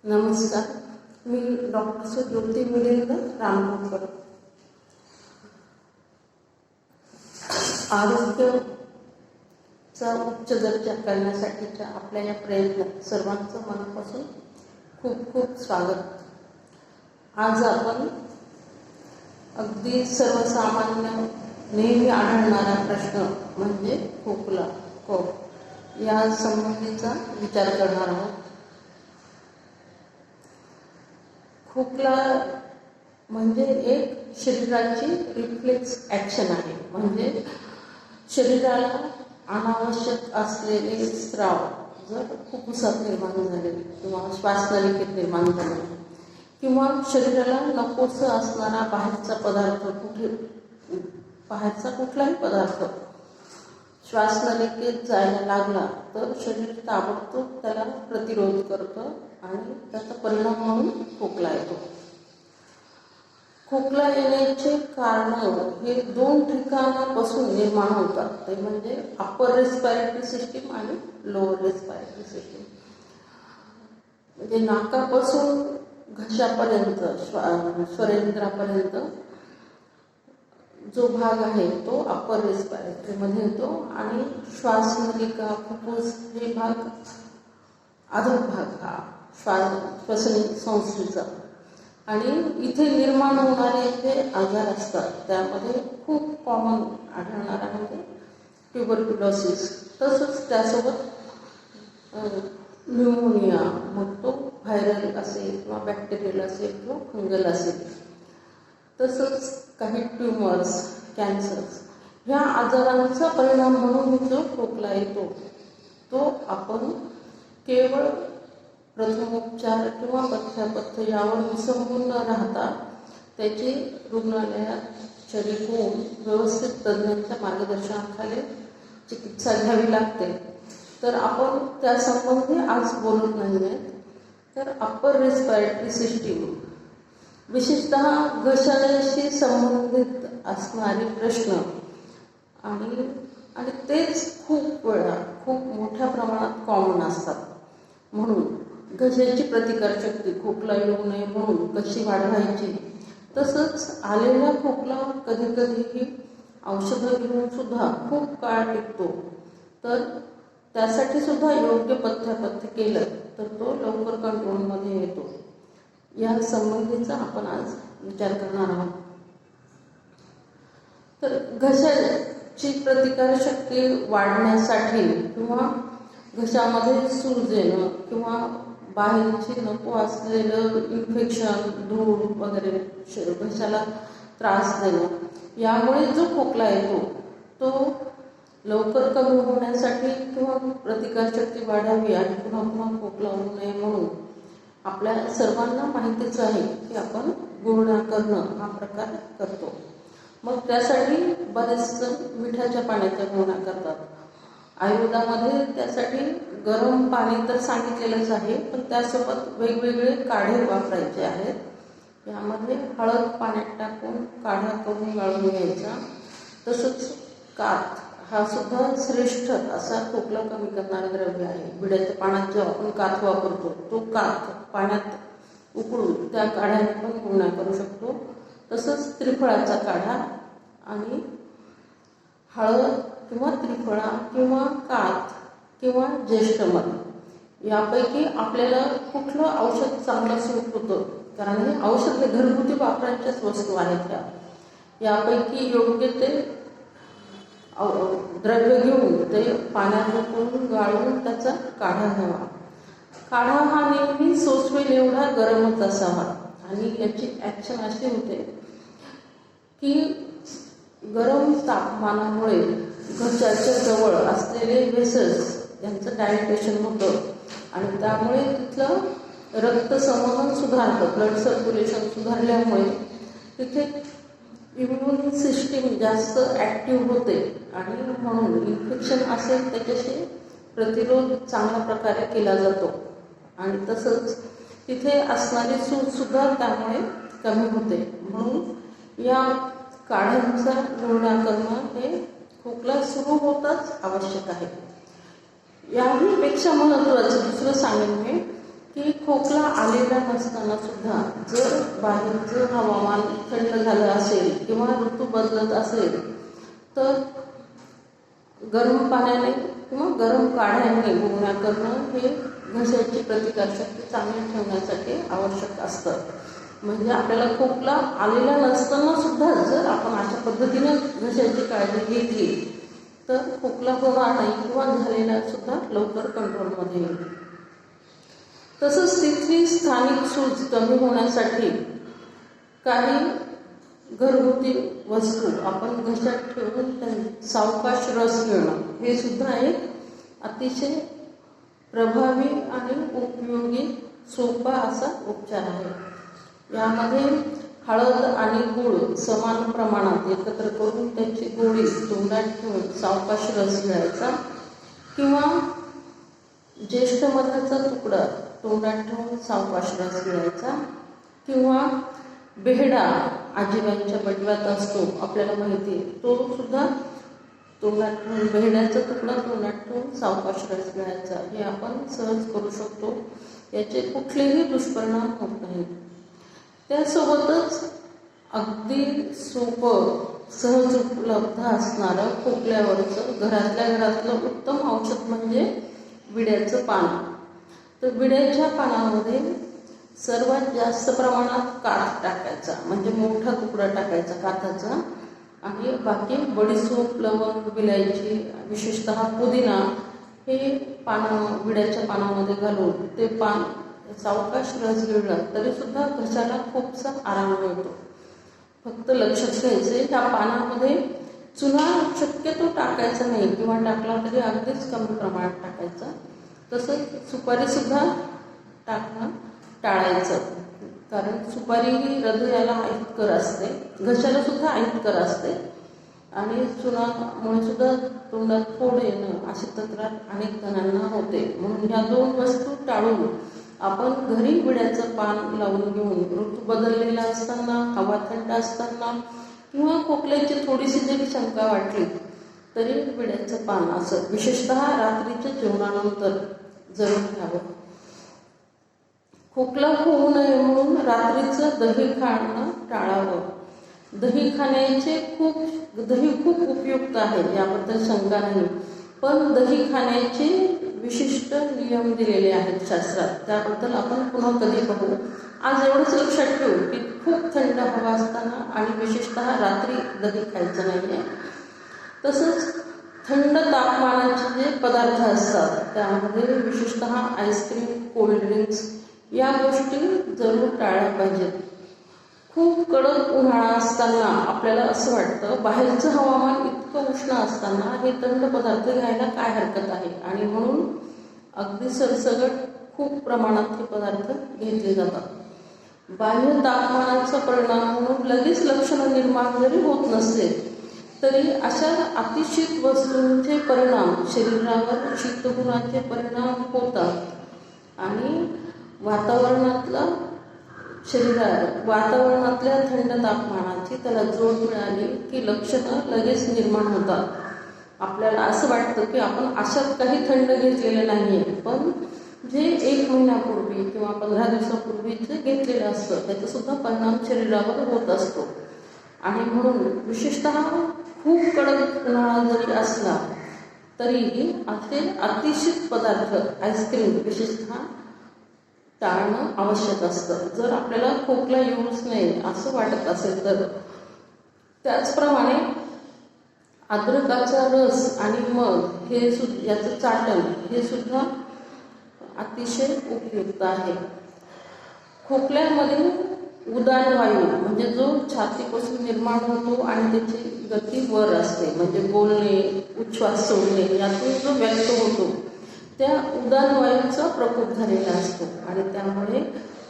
नमस्कार. मी डॉक्टर ज्योती मिलिंद रामपूरकर. आरोग्याचा उच्च दर्जा करण्यासाठीच्या आपल्या या प्रयत्नात सर्वांचं मनापासून खूप खूप स्वागत. आज आपण अगदी सर्वसामान्य नेहमी आढळणारा प्रश्न म्हणजे खोकला, कफ या संबंधीचा विचार करणार आहोत. खोकला म्हणजे एक शरीराची रिफ्लेक्स ॲक्शन आहे. म्हणजे शरीराला अनावश्यक असलेले स्राव जर फुफ्फुसात निर्माण झाले किंवा श्वासनलिकेत निर्माण झाले किंवा शरीराला नकोसं असणारा बाहेरचा कुठलाही पदार्थ श्वासनलिकेत जायला लागला तर शरीर ताबडतोब त्याला प्रतिरोध करतं आणि त्याचा परिणाम म्हणून खोकला येतो. खोकला येण्याचे कारण हे दोन ठिकाणापासून निर्माण होतात. ते म्हणजे अप्पर रेस्पिरेटरी सिस्टीम आणि लोअर रेस्पिरेटरी सिस्टीम. म्हणजे नाकापासून घशापर्यंत स्वरेंद्रापर्यंत जो भाग आहे तो अप्पर रेस्पिरेटरीमध्ये येतो आणि श्वासनलिका फुफ्फुस हे भाग अधोक भाग हा श्वसन संस्थेचा. आणि इथे निर्माण होणारे जे आजार असतात त्यामध्ये खूप कॉमन आढळणारा म्हणजे ट्युबरक्युलोसिस, तसंच त्यासोबत न्यूमोनिया, मग तो व्हायरल असेल किंवा बॅक्टेरियल असेल किंवा फंगल असेल, तसंच काही ट्युमर्स, कॅन्सर्स ह्या आजारांचा परिणाम म्हणून जो खोकला येतो तो आपण केवळ प्रथमोपचार किंवा पथ्यापथ्य यावर विसंबून न राहता त्याची रुग्णालयात शरीर होऊन व्यवस्थित तज्ज्ञांच्या मार्गदर्शनाखाली चिकित्सा घ्यावी लागते. तर आपण त्यासंबंधी आज बोलत नाही आहेत. तर अप्पर रेस्पिरेटरी सिस्टीम विशेषतः घशाशी संबंधित असणारे प्रश्न आणि तेच खूप वेळा खूप मोठ्या प्रमाणात कॉमन असतात. म्हणून घशाची प्रतिकारशक्ती खोकला येऊ नये म्हणून कशी वाढवायची, तसंच आलेला खोकला कधी कधीही औषधं घेऊन सुद्धा खूप काळ टिकतो. तर त्यासाठी सुद्धा योग्य पथ्यापथ्य केलं तर तो लवकर कंट्रोलमध्ये येतो. या संबंधीचा आपण आज विचार करणार आहोत. तर घशाची प्रतिकारशक्ती वाढण्यासाठी किंवा घशामध्ये सूज येणं किंवा बाहेरची नको असलेलं इन्फेक्शन, धूळ वगैरे घशाला त्रास देणं, यामुळे जो खोकला येतो तो लवकर कमी होण्यासाठी किंवा प्रतिकारशक्ती वाढावी आणि पुन्हा पुन्हा खोकला होऊ नये म्हणून आपल्या सर्वांना माहितीच आहे की आपण गुळण्या करणं हा प्रकार करतो. मग त्यासाठी बरेच जण मिठाच्या पाण्याच्या गुळण्या करतात. आयुर्वेदामध्ये त्यासाठी गरम पाणी तर सांगितलेलंच आहे, पण त्यासोबत वेगवेगळे काढे वापरायचे आहेत. यामध्ये हळद पाण्यात टाकून काढा करून गाळून घ्यायचा. तसंच काथ हा सुद्धा श्रेष्ठ असा खोकला कमी करणारा द्रव्य आहे. बिड्याच्या पाण्यात जेव्हा आपण काथ वापरतो तो काथ पाण्यात उकळून त्या काढ्याने पण गुळण्या करू शकतो. तसंच त्रिफळाचा काढा आणि हळद किंवा त्रिफळा किंवा काथ किंवा ज्येष्ठमध यापैकी आपल्याला कुठलं औषध चांगलं सूट होतं, कारण हे औषध घरगुती वापरांच्याच वस्तू आहेत. यापैकी योग्य ते द्रव्य घेऊन ते पाण्यात उकळून गाळून त्याचा काढा घ्यावा. काढा हा नेहमी सोचवेल एवढा गरमच असावा आणि याची ॲक्शन अशी होते की गरम तापमानामुळे घशाच्या जवळ असलेले व्हेसल्स यांचं डायलेटेशन होतं आणि त्यामुळे तिथलं रक्तसंवहन सुधारतं. ब्लड सर्क्युलेशन सुधारल्यामुळे तिथे इम्युन सिस्टीम जास्त ॲक्टिव्ह होते आणि म्हणून इन्फेक्शन असेल त्याच्याशी प्रतिरोध चांगल्या प्रकारे केला जातो आणि तसंच तिथे असणारी सूजसुद्धा त्यामुळे कमी होते. म्हणून या काढ्यांचा गुळण्या करणं हे खोकला सुरू होताच आवश्यक आहे. याहीपेक्षा महत्त्वाचं दुसरं सांगेन मी की खोकला आलेला नसताना सुद्धा जर बाहेरचं हवामान थंड झालं असेल किंवा ऋतू बदलत असेल तर गरम पाण्याने किंवा गरम काढ्याने गुळण्या करणं हे घशाची प्रतिकारशक्ती चांगली ठेवण्यासाठी आवश्यक असतं. म्हणजे आपल्याला खोकला आलेला नसताना सुद्धा जर आपण अशा पद्धतीनं घशाची काळजी घेतली तर खोकला होणार नाही किंवा झालेला सुद्धा लवकर कंट्रोलमध्ये येईल. तसंच तिथली स्थानिक सूज कमी होण्यासाठी काही घरगुती वस्तू आपण घशात ठेवून सावकाश रस घेणं हे सुद्धा एक अतिशय प्रभावी आणि उपयोगी सोपा असा उपचार आहे. यामध्ये हळद आणि गूळ समान प्रमाणात एकत्र करून त्याची गोळी तोंडात ठेवून सावकाश रस घ्यायचा किंवा ज्येष्ठ मधाचा तुकडा तोंडात ठेवून सावकाश रस घ्यायचा किंवा बेहडा आजीबाईंच्या बटव्यात असतो आपल्याला माहिती आहे, तो सुद्धा तोंडात ठेवून बेहड्याचा तुकडा तोंडात ठेवून सावकाश रस घ्यायचा. हे आपण सहज करू शकतो. याचे कुठलेही दुष्परिणाम होत नाहीत. त्यासोबतच अगदी सोपं सहज उपलब्ध असणारं खोकल्यावरचं घरातल्या घरातलं उत्तम औषध म्हणजे विड्याचं पान. तर विड्याच्या पानामध्ये सर्वात जास्त प्रमाणात काथ टाकायचा, म्हणजे मोठा तुकडा टाकायचा काथाचा, आणि बाकी बडीशोप, लवंग, विलायची, विशेषतः पुदिना हे विड्याच्या पानामध्ये घालून ते पान सावकाश रस गिळला तरीसुद्धा घशाला खूपसा आराम मिळतो. फक्त लक्षात घ्यायचे ह्या पानामध्ये चुना शक्यतो टाकायचा नाही किंवा टाकला तरी अगदीच कमी प्रमाणात टाकायचा. तसंच सुपारीसुद्धा टाकणं टाळायचं, कारण सुपारी ही हृदयाला अहितकर असते, घशाला सुद्धा अहितकर असते आणि चुनामुळे सुद्धा तोंडात फोड येणं अशी तक्रार अनेक जणांना होते. म्हणून ह्या दोन वस्तू टाळून आपण घरी विड्याचं पान लावून घेऊन ऋतू बदललेला असताना, हवा थंड असताना किंवा खोकल्याची थोडीशी जरी शंका वाटली तरी विड्याचं पान असं विशेषतः रात्रीच्या जेवणानंतर जरूर घ्यावं. खोकला होऊ नये म्हणून रात्रीचं दही खाणं टाळावं. दही खूप उपयुक्त आहे, याबद्दल शंका नाही. पण दही खाण्याचे विशिष्ट नियम दिलेले आहेत शास्त्रात, त्याबद्दल आपण पुन्हा कधी बघू. आज एवढंच लक्षात ठेवू की खूप थंड हवा असताना आणि विशेषतः रात्री दही खायचं नाही आहे. तसंच थंड तापमानाचे जे पदार्थ असतात त्यामध्ये विशेषतः आईस्क्रीम, कोल्ड्रिंक्स या गोष्टी जरूर टाळल्या पाहिजेत. खूप कडक उन्हाळा असताना आपल्याला असं वाटतं बाहेरचं हवामान इतकं उष्ण असताना हे थंड पदार्थ घ्यायला काय हरकत आहे, आणि म्हणून अगदी सरसगट खूप प्रमाणात हे पदार्थ घेतले जातात. बाह्य तापमानाचा परिणाम म्हणून लगेच लक्षणं निर्माण जरी होत नसले तरी अशा अतिशीत वस्तूंचे परिणाम शरीरावर शीतगुणाचे परिणाम होतात आणि वातावरणातल्या थंड तापमानाची त्याला जोड मिळाली की लक्षणं लगेच निर्माण होतात. आपल्याला असं वाटतं की आपण अशात काही थंड घेतलेलं नाही आहे, पण जे 1 महिन्यापूर्वी किंवा 15 दिवसापूर्वीचे घेतलेलं असतं त्याचासुद्धा परिणाम शरीरावर होत असतो. आणि म्हणून विशेषतः खूप कडक उन्हाळा जरी असला तरीही असे अतिशीत पदार्थ आईस्क्रीम विशेषतः टाळणं आवश्यक असतं, जर आपल्याला खोकला येऊच नये असं वाटत असेल तर. त्याचप्रमाणे अद्रकाचा रस आणि मध हे याचं चाटण हे सुद्धा अतिशय उपयुक्त आहे. खोकल्यामध्ये उदान वायू म्हणजे जो छातीपासून निर्माण होतो आणि त्याची गती वर असते, म्हणजे बोलणे, उच्छ्वास सोडणे यातून जो व्यक्त होतो त्या उदान वायूचा प्रकोप झालेला असतो आणि त्यामुळे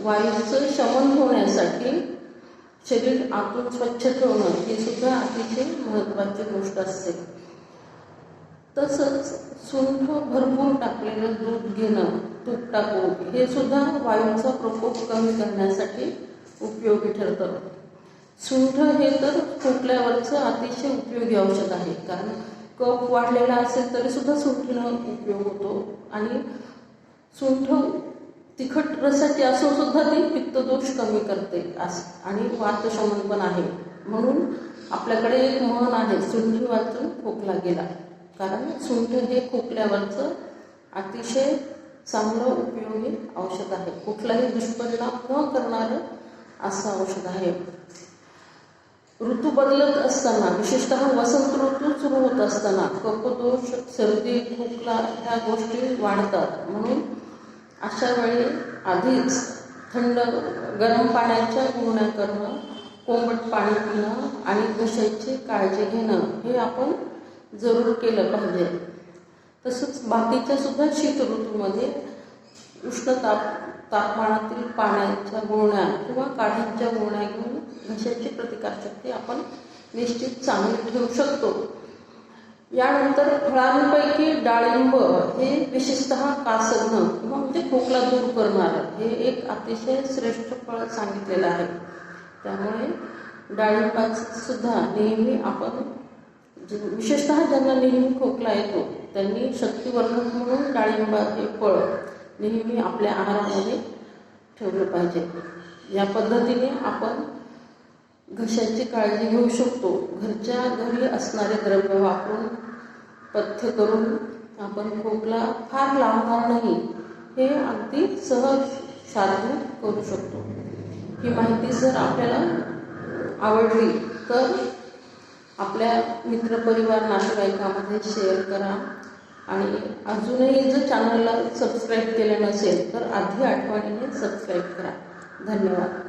वायूचं शमन होण्यासाठी शरीर आतून स्वच्छ ठेवणं ही सुद्धा अतिशय महत्त्वाची गोष्ट असते. तसंच सुंठ भरपूर टाकलेलं दूध घेणं, तूप टाकून हे सुद्धा वायूचा प्रकोप कमी करण्यासाठी उपयोगी ठरतं. सुंठ हे तर खोकल्यावरचं अतिशय उपयोगी औषध आहे, कारण कफ वाढलेला असेल तरी सुद्धा सुंठीनं उपयोग होतो आणि सुंठ तिखट रसाची असून सुद्धा ती पित्तदोष कमी करते आणि वातशमन पण आहे. म्हणून आपल्याकडे एक म्हण आहे, सुंठी वाचून खोकला गेला. कारण सुंठ हे खोकल्यावरचं अतिशय चांगलं उपयोगी औषध आहे. कुठलाही दुष्परिणाम न करणारं असं औषध आहे. ऋतू बदलत असताना, विशेषतः वसंत ऋतू सुरू होत असताना कफदोष, सर्दी, खोकला ह्या गोष्टी वाढतात. म्हणून अशा वेळी आधीच थंड गरम पाण्याच्या गुळण्या करणं, कोमट पाणी पिणं आणि घशाची काळजी घेणं हे आपण जरूर केलं पाहिजे. तसंच बाकीच्या सुद्धा शीत ऋतूमध्ये उष्ण तापमानातील पाण्याच्या गुळण्या किंवा काढ्यांच्या गुळण्या घेऊन घशाची प्रतिकारशक्ती आपण निश्चित चांगली ठेवू शकतो. यानंतर फळांपैकी डाळिंब हे विशेषतः कासगणं किंवा म्हणजे खोकला दूर करणारं हे एक अतिशय श्रेष्ठ फळ सांगितलेलं आहे. त्यामुळे डाळिंबाचं सुद्धा नेहमी आपण विशेषतः ज्यांना नेहमी खोकला येतो त्यांनी शक्तिवर्धक म्हणून डाळिंब हे फळ नेहमी आपल्या आहारामध्ये ठेवलं पाहिजे. या पद्धतीने आपण घशाची काळजी घेऊ शकतो. घरच्या घरी असणारे द्रव्य वापरून पथ्य करून आपण खोकला फार लांबणार नाही हे अगदी सहज साध्य करू शकतो. ही माहिती जर आपल्याला आवडली तर आपल्या मित्रपरिवार नातेवाईकांमध्ये शेअर करा आणि अजूनही जर चॅनलला सबस्क्राईब केलं नसेल तर आधी आठवणीने सबस्क्राईब करा. धन्यवाद.